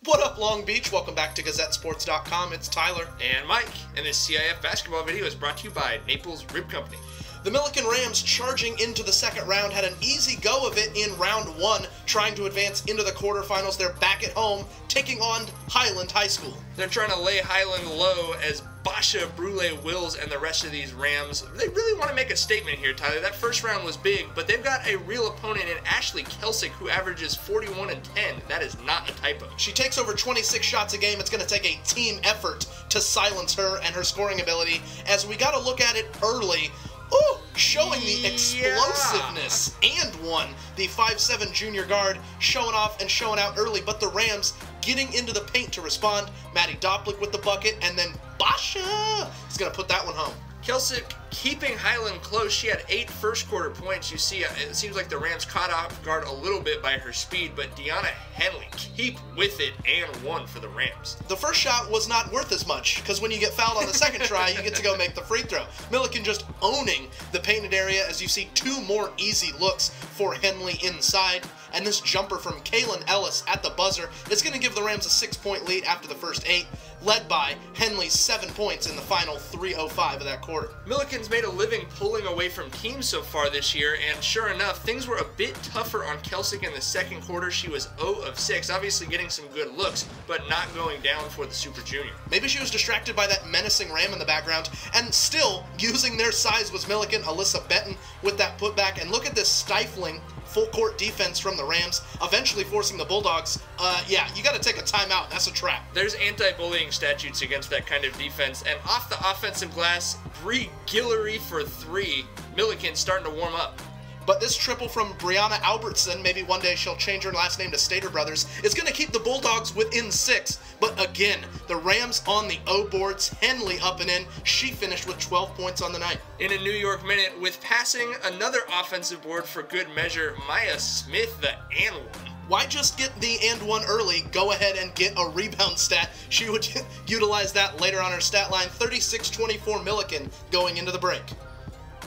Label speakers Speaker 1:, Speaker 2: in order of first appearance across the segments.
Speaker 1: What up, Long Beach? Welcome back to GazetteSports.com. It's Tyler.
Speaker 2: And Mike. And this CIF basketball video is brought to you by Naples Rib Company.
Speaker 1: The Millikan Rams, charging into the second round, had an easy go of it in round one, trying to advance into the quarterfinals. They're back at home, taking on Highland High School.
Speaker 2: They're trying to lay Highland low as Basha, Brule, Wills, and the rest of these Rams, they really want to make a statement here, Tyler. That first round was big, but they've got a real opponent in Ashley Kelsick, who averages 41 and 10. That is not a typo.
Speaker 1: She takes over 26 shots a game. It's going to take a team effort to silence her and her scoring ability, as we got to look at it early. Ooh, showing the explosiveness and one. The 5'7" junior guard showing off and showing out early, but the Rams getting into the paint to respond. Maddie Doplick with the bucket, and then Basha is going to put that one home.
Speaker 2: Kelsick keeping Highland close. She had 8 first-quarter points. You see, it seems like the Rams caught off guard a little bit by her speed, but Deanna Henley keep with it and won for the Rams.
Speaker 1: The first shot was not worth as much, because when you get fouled on the second try, you get to go make the free throw. Millikan just owning the painted area, as you see 2 more easy looks for Henley inside. And this jumper from Kaylin Ellis at the buzzer is going to give the Rams a 6-point lead after the first 8, led by Henley's 7 points in the final 3:05 of that quarter.
Speaker 2: Millikan's made a living pulling away from teams so far this year, and sure enough, things were a bit tougher on Kelsick in the second quarter. She was 0 of 6, obviously getting some good looks, but not going down for the Super Junior.
Speaker 1: Maybe she was distracted by that menacing Ram in the background, and still using their size was Millikan. Alyssa Benton with that putback, and look at this stifling full-court defense from the Rams, eventually forcing the Bulldogs. Yeah, you got to take a timeout. That's a trap.
Speaker 2: There's anti-bullying statutes against that kind of defense, and off the offensive glass, Bree Guillory for 3. Millikan starting to warm up.
Speaker 1: But this triple from Brianna Albertson, maybe one day she'll change her last name to Stater Brothers, is going to keep the Bulldogs within 6. But again, the Rams on the O boards, Henley up and in. She finished with 12 points on the night.
Speaker 2: In a New York minute, with passing another offensive board for good measure, Maya Smith, the and one.
Speaker 1: Why just get the and one early? Go ahead and get a rebound stat. She would utilize that later on her stat line. 36-24 Millikan going into the break.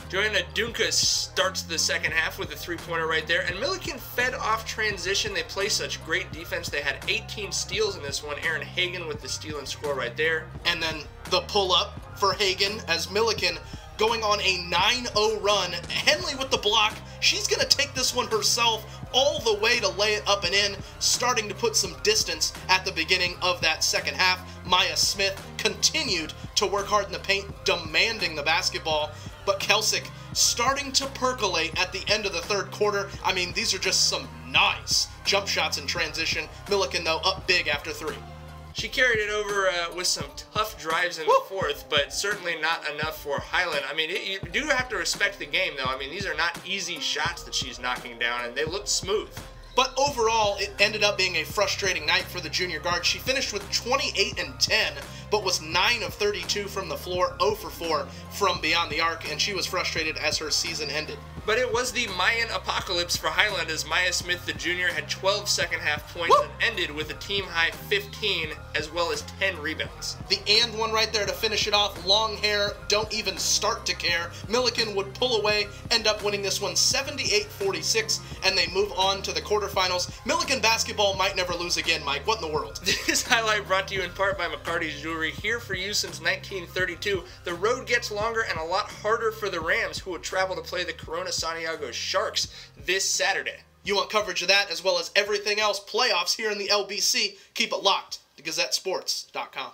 Speaker 2: Joanna Dunkas starts the second half with a 3-pointer right there, and Millikan fed off transition. They play such great defense. They had 18 steals in this one. Erin Hagan with the steal and score right there.
Speaker 1: And then the pull-up for Hagan as Millikan going on a 9-0 run. Henley with the block. She's going to take this one herself all the way to lay it up and in, starting to put some distance at the beginning of that second half. Maya Smith continued to work hard in the paint, demanding the basketball. But Kelsick starting to percolate at the end of the third quarter. I mean, these are just some nice jump shots in transition. Millikan, though, up big after 3.
Speaker 2: She carried it over with some tough drives in the fourth, but certainly not enough for Highland. I mean, you do have to respect the game, though. I mean, these are not easy shots that she's knocking down, and they look smooth.
Speaker 1: But overall, it ended up being a frustrating night for the junior guard. She finished with 28 and 10, but was 9 of 32 from the floor, 0 for 4 from beyond the arc, and she was frustrated as her season ended.
Speaker 2: But it was the Mayan apocalypse for Highland, as Maya Smith, the junior, had 12 second-half points and ended with a team-high 15, as well as 10 rebounds.
Speaker 1: The and one right there to finish it off. Long hair, don't even start to care. Millikan would pull away, end up winning this one 78-46, and they move on to the quarterfinals. Millikan basketball might never lose again, Mike. What in the world?
Speaker 2: This highlight brought to you in part by McCarty's Jewelry, here for you since 1932. The road gets longer and a lot harder for the Rams, who will travel to play the Corona Santiago Sharks this Saturday.
Speaker 1: You want coverage of that as well as everything else playoffs here in the LBC? Keep it locked to GazetteSports.com.